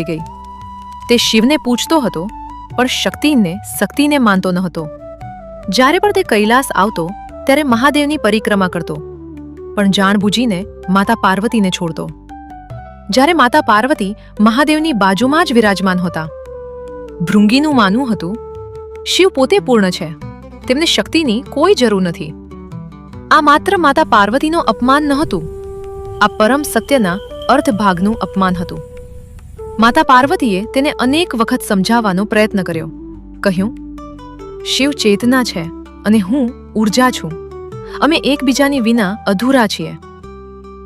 થઈ ગઈ. તે શિવને પૂછતો હતો પણ શક્તિને માનતો ન હતો. જ્યારે પણ તે કૈલાસ આવતો ત્યારે મહાદેવની પરિક્રમા કરતો, પણ જાણબૂજીને માતા પાર્વતીને છોડતો. જ્યારે માતા પાર્વતી મહાદેવની બાજુમાં જ વિરાજમાન હતા. ભૃંગીનું માનવું હતું, શિવ પોતે પૂર્ણ છે, તેમને શક્તિની કોઈ જરૂર નથી. આ માત્ર માતા પાર્વતીનો અપમાન નહોતું, આ પરમ સત્યના અર્ધભાગનું અપમાન હતું. માતા પાર્વતીએ તેને અનેક વખત સમજાવવાનો પ્રયત્ન કર્યો. કહ્યું, શિવ ચેતના છે અને હું ઉર્જા છું. અમે એકબીજાની વિના અધૂરા છીએ.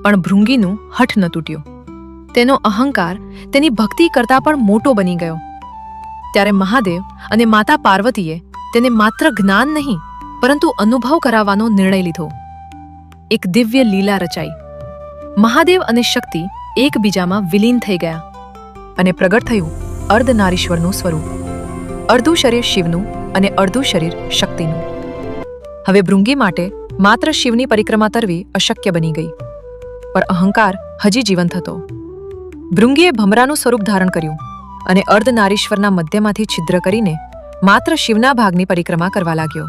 પણ ભૃંગીનું હઠ ન તૂટ્યું. તેનો અહંકાર તેની ભક્તિ કરતાં પણ મોટો બની ગયો. ત્યારે મહાદેવ અને માતા પાર્વતીએ તેને માત્ર જ્ઞાન નહીં પરંતુ અનુભવ કરાવવાનો નિર્ણય લીધો. એક દિવ્ય લીલા રચાઈ. મહાદેવ અને શક્તિ એકબીજામાં વિલીન થઈ ગયા અને પ્રગટ થયું અર્ધનારીશ્વરનું સ્વરૂપ. અડધું શરીર શિવનું અને અડધું શરીર શક્તિનું. હવે ભૃંગી માટે માત્ર શિવની પરિક્રમા કરવી અશક્ય બની ગઈ, પણ અહંકાર હજી જીવંત હતો. ભૃંગીએ ભમરાનું સ્વરૂપ ધારણ કર્યું અને અર્ધનારીશ્વરના મધ્યમાંથી છિદ્ર કરીને માત્ર શિવના ભાગની પરિક્રમા કરવા લાગ્યો.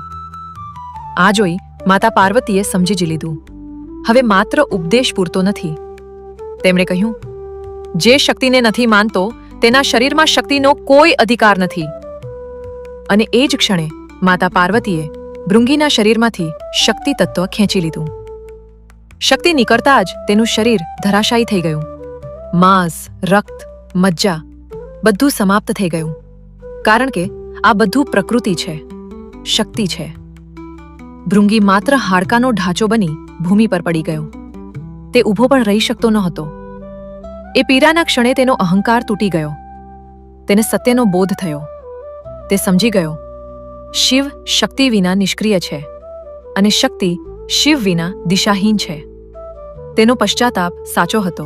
આ જોઈ માતા પાર્વતીએ સમજી જ લીધું, હવે માત્ર ઉપદેશ પૂરતો નથી. તેમણે કહ્યું, જે શક્તિને નથી માનતો તેના શરીરમાં શક્તિનો કોઈ અધિકાર નથી. અને એ જ ક્ષણે માતા પાર્વતીએ ભૃંગીના શરીરમાંથી શક્તિ તત્વ ખેંચી લીધું. શક્તિ નીકળતા જ તેનું શરીર ધરાશાયી થઈ ગયું. માંસ, રક્ત, મજ્જા બધું સમાપ્ત થઈ ગયું. કારણ કે આ બધું પ્રકૃતિ છે, શક્તિ છે. ભૃંગી માત્ર હાડકાનો ઢાંચો બની ભૂમિ પર પડી ગયો. તે ઊભો પણ રહી શકતો ન હતો. એ પીડાના ક્ષણે તેનો અહંકાર તૂટી ગયો. તેને સત્યનો બોધ થયો. તે સમજી ગયો, શિવ શક્તિ વિના નિષ્ક્રિય છે અને શક્તિ શિવ વિના દિશાહીન છે. તેનો પશ્ચાતાપ સાચો હતો.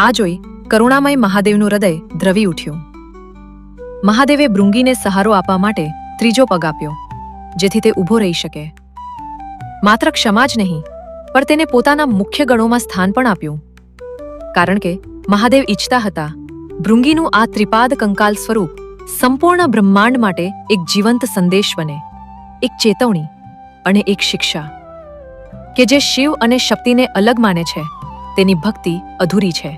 આ જોઈ કરુણામય મહાદેવનું હૃદય દ્રવી ઉઠ્યું. મહાદેવે ભૃંગીને સહારો આપવા માટે ત્રીજો પગ આપ્યો, જેથી તે ઊભો રહી શકે. માત્ર ક્ષમા જ નહીં, પણ તેને પોતાના મુખ્ય ગણોમાં સ્થાન પણ આપ્યું. કારણ કે મહાદેવ ઈચ્છતા હતા ભૃંગીનું આ ત્રિપાદ કંકાલ સ્વરૂપ સંપૂર્ણ બ્રહ્માંડ માટે એક જીવંત સંદેશ બને, એક ચેતવણી અને એક શિક્ષા કે જે શિવ અને શક્તિને અલગ માને છે તેની ભક્તિ અધૂરી છે.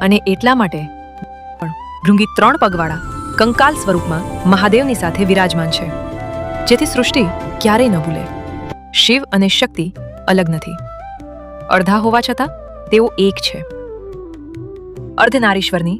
અને એટલા માટે પણ ભૃંગી 3 પગવાળા કંકાલ સ્વરૂપમાં મહાદેવની સાથે વિરાજમાન છે, જેથી સૃષ્ટિ ક્યારેય ન ભૂલે, શિવ અને શક્તિ અલગ નથી. અડધા હોવા છતાં તેઓ એક છે. અર્ધનારીશ્વરની